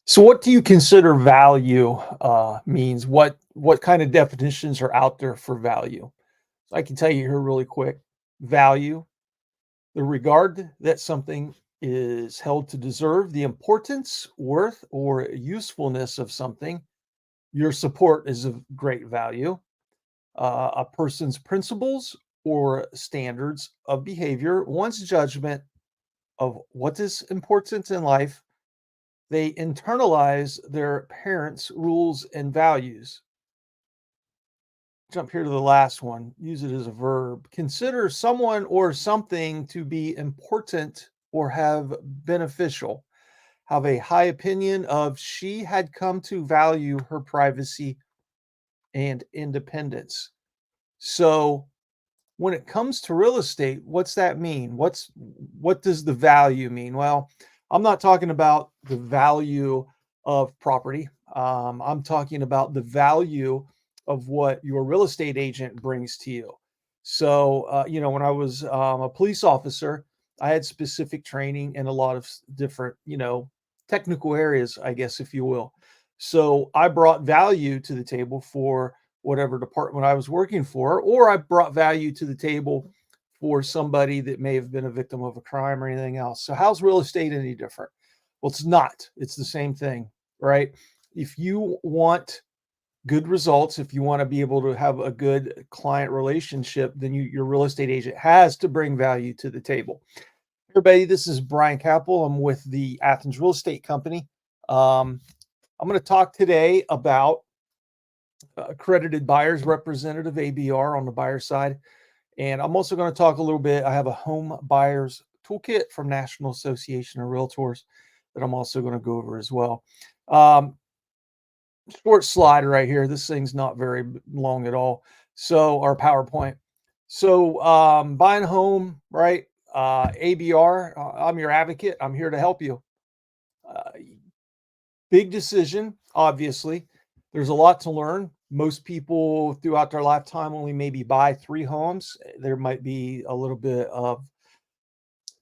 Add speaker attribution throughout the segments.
Speaker 1: So what do you consider value means? What kind of definitions are out there for value? I can tell you here really quick. Value, the regard that something is held to deserve, the importance, worth, or usefulness of something. Your support is of great value. A person's principles or standards of behavior, one's judgment of what is important in life. They internalize their parents' rules and values. Jump here to the last one. Use it as a verb. Consider someone or something to be important or have beneficial. Have a high opinion of she had come to value her privacy and independence. So when it comes to real estate, what's that mean? What does the value mean? Well, I'm not talking about the value of property. I'm talking about the value of what your real estate agent brings to you. So, when I was a police officer, I had specific training in a lot of different, technical areas, I guess, if you will. So I brought value to the table for whatever department I was working for, or I brought value to the table for somebody that may have been a victim of a crime or anything else. So, how's real estate any different? Well, it's not. It's the same thing, right? If you want good results, if you want to be able to have a good client relationship, then your real estate agent has to bring value to the table. Everybody, this is Brian Kapple. I'm with the Athens Real Estate Company. I'm going to talk today about accredited buyers representative ABR on the buyer side. And I'm also going to talk a little bit. I have a home buyers toolkit from National Association of Realtors that I'm also going to go over as well. Short slide right here. This thing's not very long at all. So our PowerPoint. So buying a home, right? ABR, I'm your advocate. I'm here to help you. Uh, Big decision, obviously. There's a lot to learn. Most people throughout their lifetime only maybe buy 3 homes. There might be a little bit of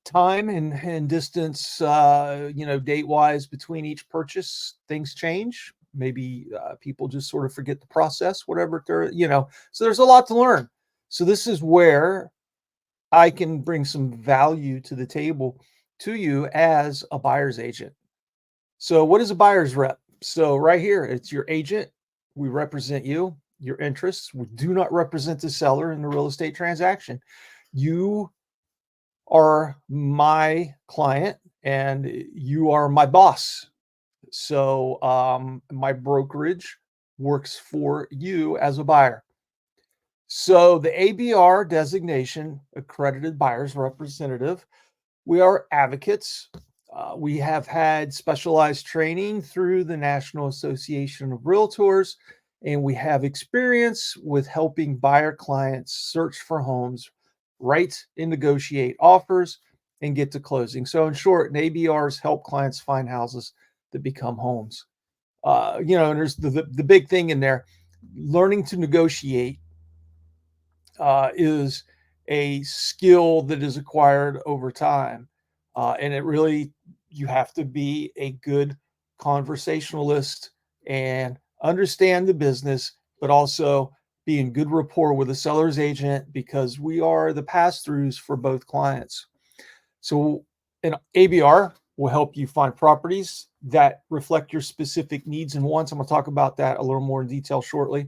Speaker 1: time and distance, date-wise between each purchase. Things change. Maybe people just sort of forget the process, whatever so there's a lot to learn. So this is where I can bring some value to the table to you as a buyer's agent. So what is a buyer's rep? So right here, it's your agent. We represent you, your interests. We do not represent the seller in the real estate transaction. You are my client and you are my boss. So my brokerage works for you as a buyer. So the ABR designation, accredited buyer's representative, we are advocates. We have had specialized training through the National Association of Realtors, and we have experience with helping buyer clients search for homes, write and negotiate offers, and get to closing. So, in short, ABRs help clients find houses that become homes. And there's the big thing in there. Learning to negotiate is a skill that is acquired over time. And it really, you have to be a good conversationalist and understand the business, but also be in good rapport with the seller's agent because we are the pass-throughs for both clients. So an ABR will help you find properties that reflect your specific needs and wants. I'm going to talk about that a little more in detail shortly.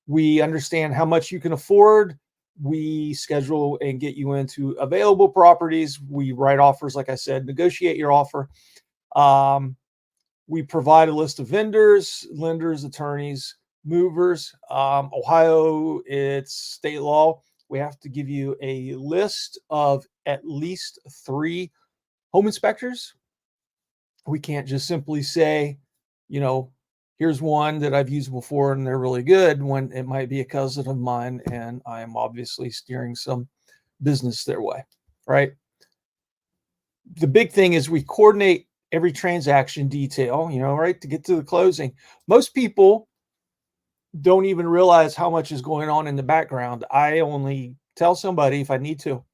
Speaker 1: We understand how much you can afford. We schedule and get you into available properties. We write offers, like I said, negotiate your offer. We provide a list of vendors, lenders, attorneys, movers. Ohio, it's state law. We have to give you a list of at least 3 home inspectors. We can't just simply say, here's one that I've used before and they're really good, when it might be a cousin of mine and I am obviously steering some business their way, right? The big thing is we coordinate every transaction detail, right, to get to the closing. Most people don't even realize how much is going on in the background. I only tell somebody if I need to.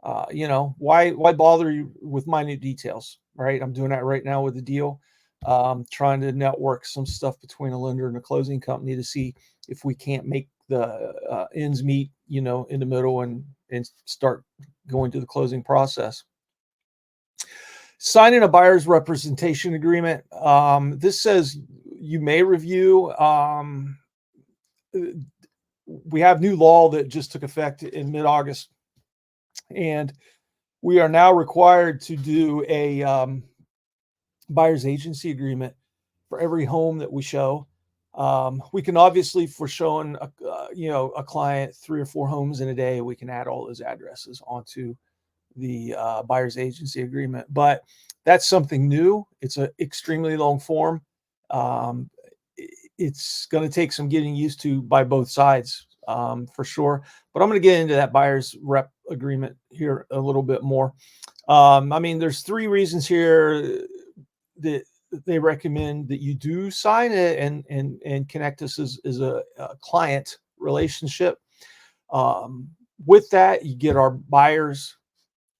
Speaker 1: Why bother you with minute details, right? I'm doing that right now with the deal. trying to network some stuff between a lender and a closing company to see if we can't make the ends meet, in the middle and start going to the closing process. Signing a buyer's representation agreement. This says you may review. We have new law that just took effect in mid-August, and we are now required to do a buyer's agency agreement for every home that we show. We can obviously, if we're showing a client 3 or 4 homes in a day, we can add all those addresses onto the buyer's agency agreement. But that's something new. It's an extremely long form. It's going to take some getting used to by both sides, for sure. But I'm going to get into that buyer's rep agreement here a little bit more. There's 3 reasons here that they recommend that you do sign it and connect us as a client relationship. With that, you get our buyers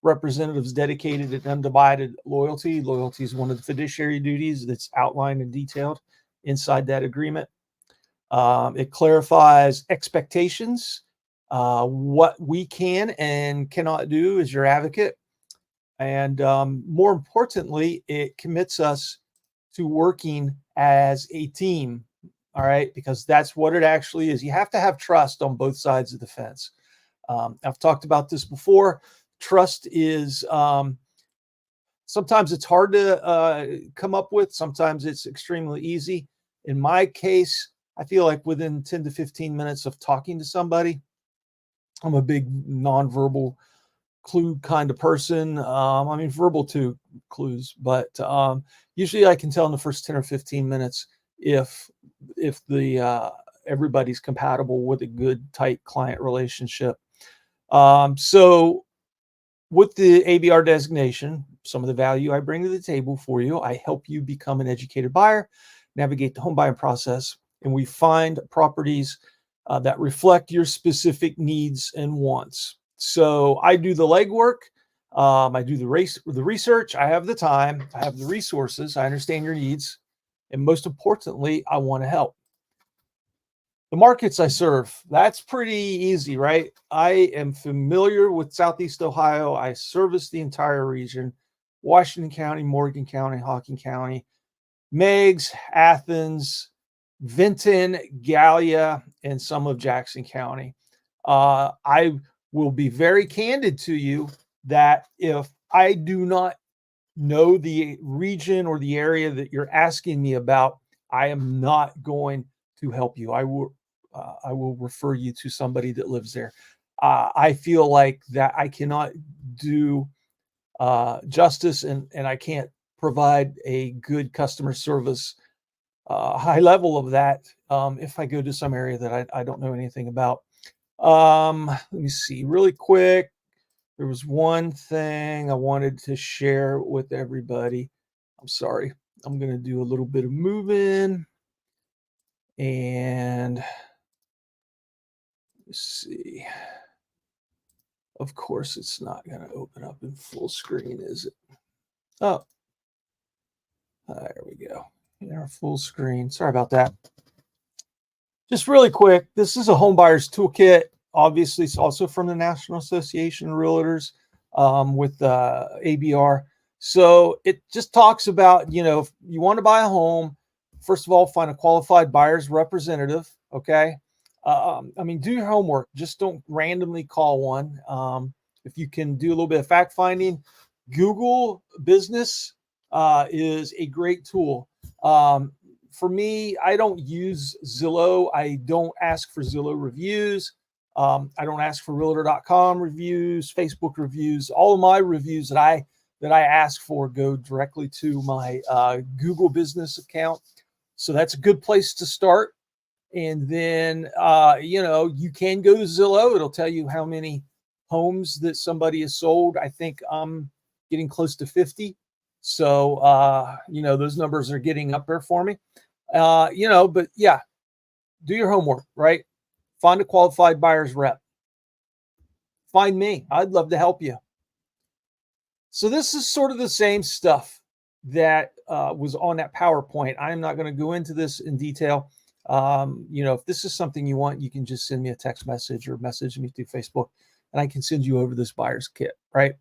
Speaker 1: representatives dedicated and undivided loyalty. Loyalty is one of the fiduciary duties that's outlined and detailed inside that agreement. It clarifies expectations, what we can and cannot do as your advocate. And more importantly, it commits us to working as a team. All right, because that's what it actually is. You have to have trust on both sides of the fence. I've talked about this before. Trust is sometimes it's hard to come up with. Sometimes it's extremely easy. In my case, I feel like within 10 to 15 minutes of talking to somebody, I'm a big nonverbal clue kind of person. Verbal too, clues, but usually I can tell in the first 10 or 15 minutes if the everybody's compatible with a good tight client relationship. So with the ABR designation, some of the value I bring to the table for you, I help you become an educated buyer, navigate the home buying process, and we find properties that reflect your specific needs and wants. So I do the legwork. I do the research. I have the time. I have the resources. I understand your needs. And most importantly, I want to help. The markets I serve, that's pretty easy, right? I am familiar with Southeast Ohio. I service the entire region, Washington County, Morgan County, Hocking County, Meigs, Athens, Vinton, Gallia, and some of Jackson County. I will be very candid to you that if I do not know the region or the area that you're asking me about, I am not going to help you. I will refer you to somebody that lives there. I feel like that I cannot do justice and I can't provide a good customer service, high level of that, if I go to some area that I don't know anything about. Let me see really quick. There was one thing I wanted to share with everybody. I'm sorry. I'm going to do a little bit of moving and let's see. Of course, it's not going to open up in full screen, is it? Oh, there we go. In our full screen. Sorry about that. Just really quick, this is a home buyer's toolkit. Obviously, it's also from the National Association of Realtors, with ABR. So it just talks about, if you want to buy a home, first of all, find a qualified buyer's representative. Okay. Do your homework. Just don't randomly call one. If you can do a little bit of fact finding, Google Business is a great tool. For me, I don't use Zillow. I don't ask for Zillow reviews. I don't ask for Realtor.com reviews, Facebook reviews. All of my reviews that I ask for go directly to my Google Business account. So that's a good place to start. And then, you can go to Zillow. It'll tell you how many homes that somebody has sold. I think I'm getting close to 50. So, those numbers are getting up there for me. But yeah, do your homework, right? Find a qualified buyer's rep. Find me. I'd love to help you. So this is sort of the same stuff that was on that PowerPoint. I'm not going to go into this in detail. If this is something you want, you can just send me a text message or message me through Facebook, and I can send you over this buyer's kit, right?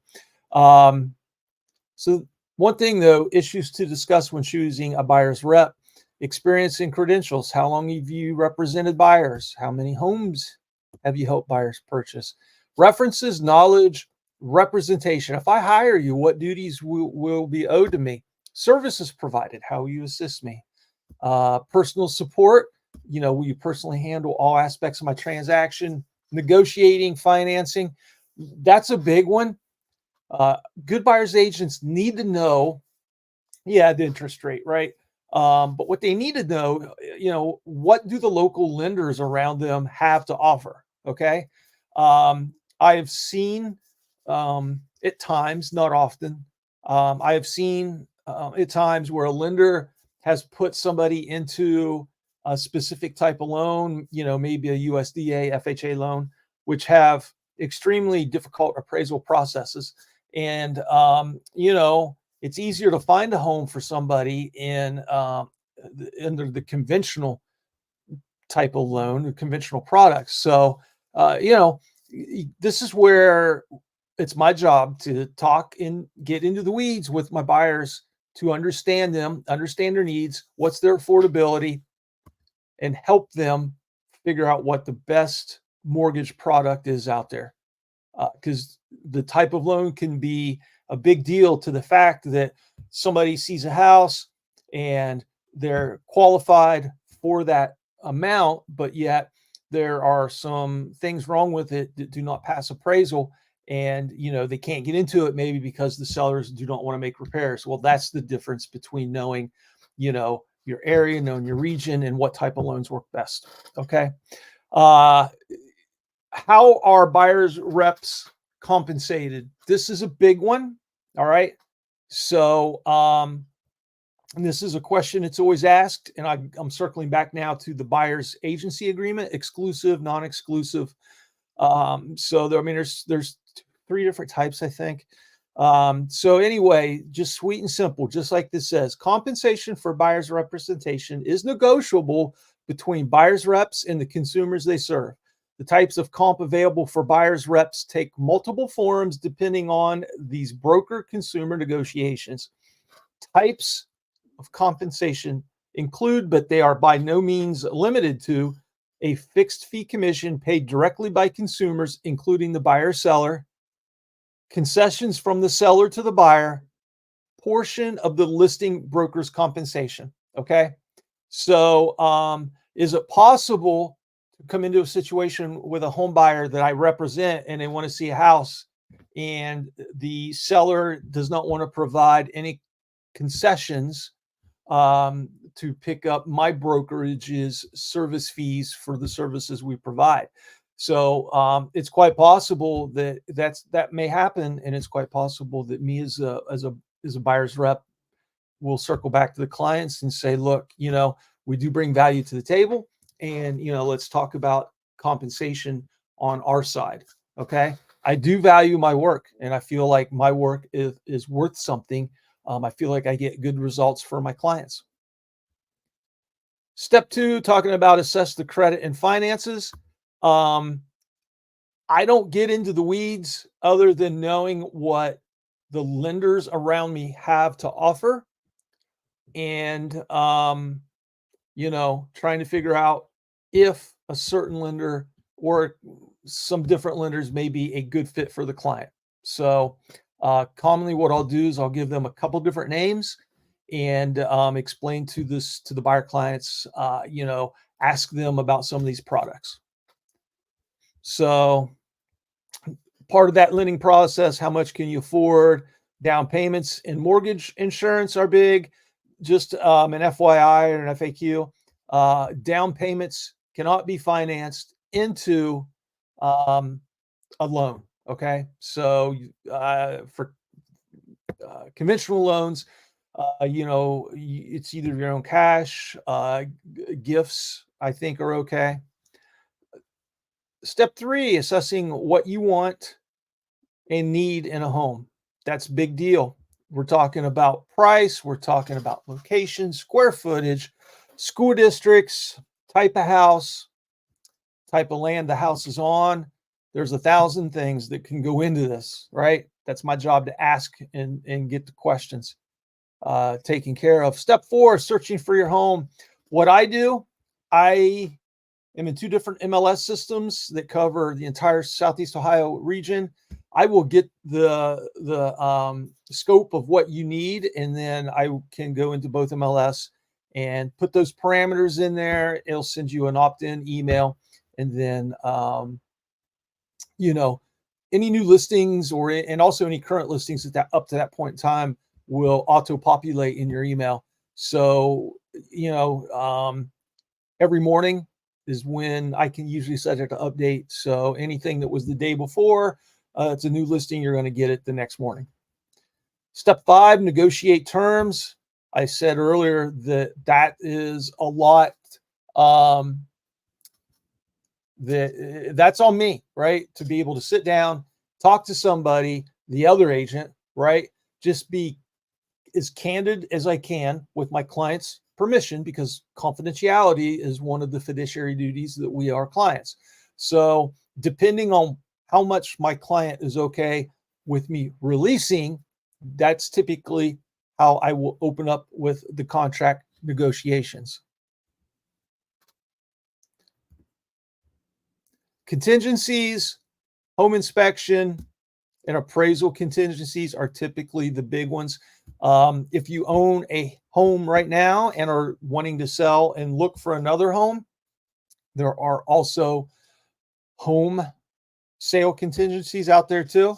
Speaker 1: So one thing though, issues to discuss when choosing a buyer's rep: experience and credentials. How long have you represented buyers? How many homes have you helped buyers purchase? References, knowledge, representation. If I hire you, what duties will be owed to me? Services provided. How will you assist me? Personal support. Will you personally handle all aspects of my transaction? Negotiating, financing. That's a big one. Good buyers agents need to know, yeah, the interest rate, right? But what they need to know, what do the local lenders around them have to offer? Okay. I have seen at times, not often, I have seen at times where a lender has put somebody into a specific type of loan, maybe a USDA, FHA loan, which have extremely difficult appraisal processes. And, it's easier to find a home for somebody under the conventional type of loan, the conventional products. So, this is where it's my job to talk and get into the weeds with my buyers to understand them, understand their needs, what's their affordability, and help them figure out what the best mortgage product is out there. Because the type of loan can be a big deal to the fact that somebody sees a house and they're qualified for that amount, but yet there are some things wrong with it that do not pass appraisal. And they can't get into it, maybe because the sellers do not want to make repairs. Well, that's the difference between knowing your area, knowing your region, and what type of loans work best. Okay. uh how are buyers reps compensated? This is a big one. All right. So, and this is a question that's always asked, and I'm circling back now to the buyer's agency agreement: exclusive, non-exclusive. So there, I mean, there's three different types, I think. So anyway, just sweet and simple, just like this says, compensation for buyer's representation is negotiable between buyer's reps and the consumers they serve. The types of comp available for buyer's reps take multiple forms depending on these broker consumer negotiations. Types of compensation include, but they are by no means limited to, a fixed fee commission paid directly by consumers, including the buyer seller, concessions from the seller to the buyer, portion of the listing broker's compensation. Okay. So, is it possible to come into a situation with a home buyer that I represent and they want to see a house, and the seller does not want to provide any concessions to pick up my brokerage's service fees for the services we provide? So, it's quite possible that that may happen, and it's quite possible that me as a buyer's rep will circle back to the clients and say, look, we do bring value to the table, and let's talk about compensation on our side. Okay. I do value my work, and I feel like my work is worth something. I feel like I get good results for my clients. Step two, talking about assess the credit and finances. Um, I don't get into the weeds other than knowing what the lenders around me have to offer, and trying to figure out if a certain lender or some different lenders may be a good fit for the client. So, commonly what I'll do is I'll give them a couple different names and explain to the buyer clients, ask them about some of these products. So, part of that lending process: how much can you afford? Down payments and mortgage insurance are big. Just an FYI or an FAQ: down payments cannot be financed into um, a loan. Okay, so for conventional loans, it's either your own cash, gifts, I think, are okay. Step three: assessing what you want and need in a home. That's a big deal. We're talking about price. We're talking about location, square footage, school districts, type of house, type of land the house is on. There's 1,000 things that can go into this, right? That's my job to ask and get the questions taken care of. Step 4, searching for your home. What I do, I am in 2 different MLS systems that cover the entire Southeast Ohio region. I will get the scope of what you need, and then I can go into both MLS and put those parameters in there. It'll send you an opt-in email, and then you know, any new listings and also any current listings that up to that point in time will auto-populate in your email. So, every morning is when I can usually set it to update. So anything that was the day before, it's a new listing, you're going to get it the next morning. Step 5, negotiate terms. I said earlier that is a lot. That's on me, right? To be able to sit down, talk to somebody, the other agent, right? Just be as candid as I can with my client's permission, because confidentiality is one of the fiduciary duties that we are clients. So depending on how much my client is okay with me releasing, that's typically how I will open up with the contract negotiations. Contingencies, home inspection, and appraisal contingencies are typically the big ones. If you own a home right now and are wanting to sell and look for another home, there are also home sale contingencies out there too.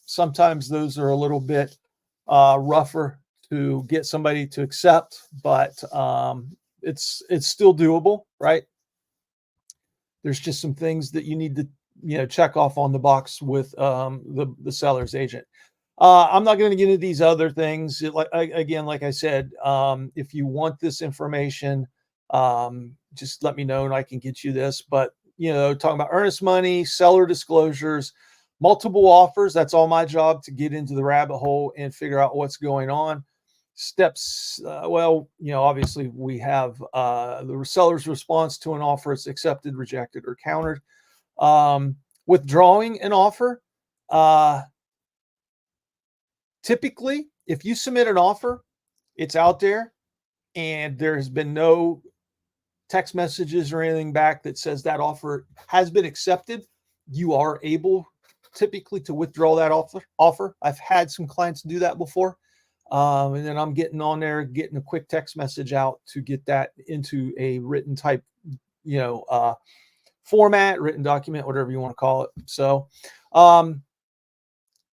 Speaker 1: Sometimes those are a little bit rougher to get somebody to accept, but it's still doable, right? There's just some things that you need to check off on the box with the seller's agent. I'm not going to get into these other things. Like I said, if you want this information, just let me know and I can get you this. But talking about earnest money, seller disclosures, multiple offers. That's all my job, to get into the rabbit hole and figure out what's going on. Steps, obviously we have the seller's response to an offer. It's accepted, rejected, or countered. Withdrawing an offer. Typically, if you submit an offer, it's out there and there has been no text messages or anything back that says that offer has been accepted, you are able typically to withdraw that offer. I've had some clients do that before. And then I'm getting on there, getting a quick text message out to get that into a written type, format, written document, whatever you want to call it. So,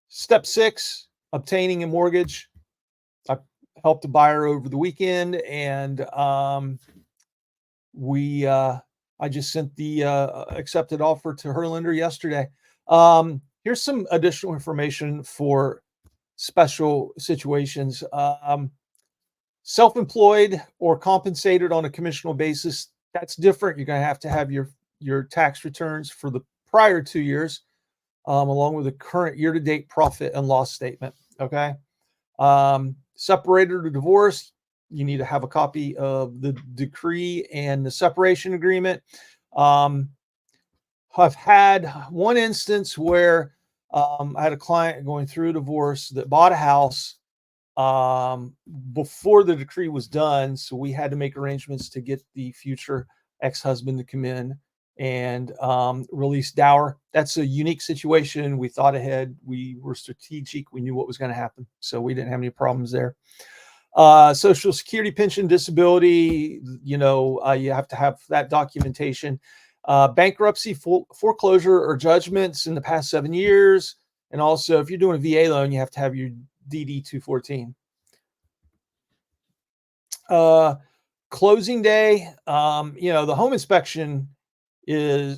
Speaker 1: step 6, obtaining a mortgage. I helped a buyer over the weekend, and I just sent the accepted offer to her lender yesterday. Here's some additional information for special situations. Self-employed or compensated on a commissional basis, that's different. You're going to have your tax returns for the prior 2 years, along with the current year-to-date profit and loss statement. Okay. Separated or divorced, you need to have a copy of the decree and the separation agreement. I've had one instance where I had a client going through a divorce that bought a house before the decree was done. So we had to make arrangements to get the future ex-husband to come in and release dower. That's a unique situation. We thought ahead. We were strategic. We knew what was going to happen. So we didn't have any problems there. Social Security, pension, disability, you have to have that documentation. Bankruptcy, foreclosure, or judgments in the past 7 years. And also, if you're doing a VA loan, you have to have your DD 214. Closing day, the home inspection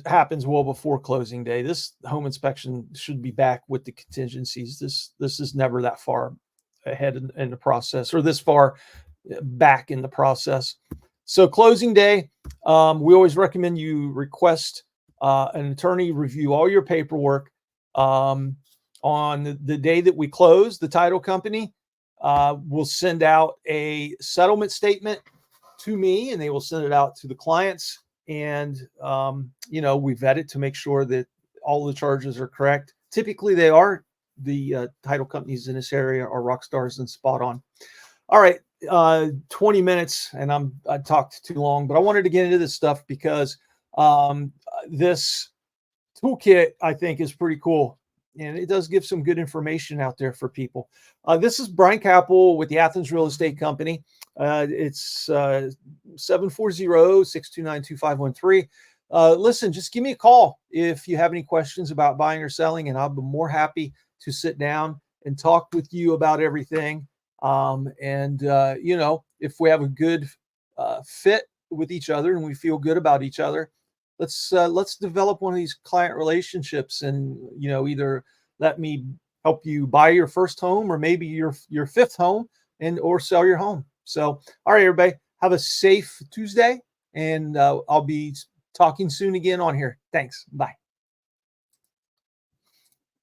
Speaker 1: happens well before closing day. This home inspection should be back with the contingencies. This is never that far ahead in the process, or this far back in the process. So closing day, we always recommend you request an attorney review all your paperwork on the day that we close, the title company. will send out a settlement statement to me, and they will send it out to the clients. And, we vet it to make sure that all the charges are correct. Typically they are. The title companies in this area are rock stars and spot on. All right. 20 minutes and I talked too long, but I wanted to get into this stuff because this toolkit I think is pretty cool. And it does give some good information out there for people. This is Brian Kapple with the Athens Real Estate Company. It's 740-629-2513. Listen, just give me a call if you have any questions about buying or selling, and I'll be more happy to sit down and talk with you about everything. If we have a good fit with each other and we feel good about each other, let's develop one of these client relationships, and either let me help you buy your first home or maybe your fifth home or sell your home. So, all right, everybody, have a safe Tuesday, and I'll be talking soon again on here. Thanks. Bye.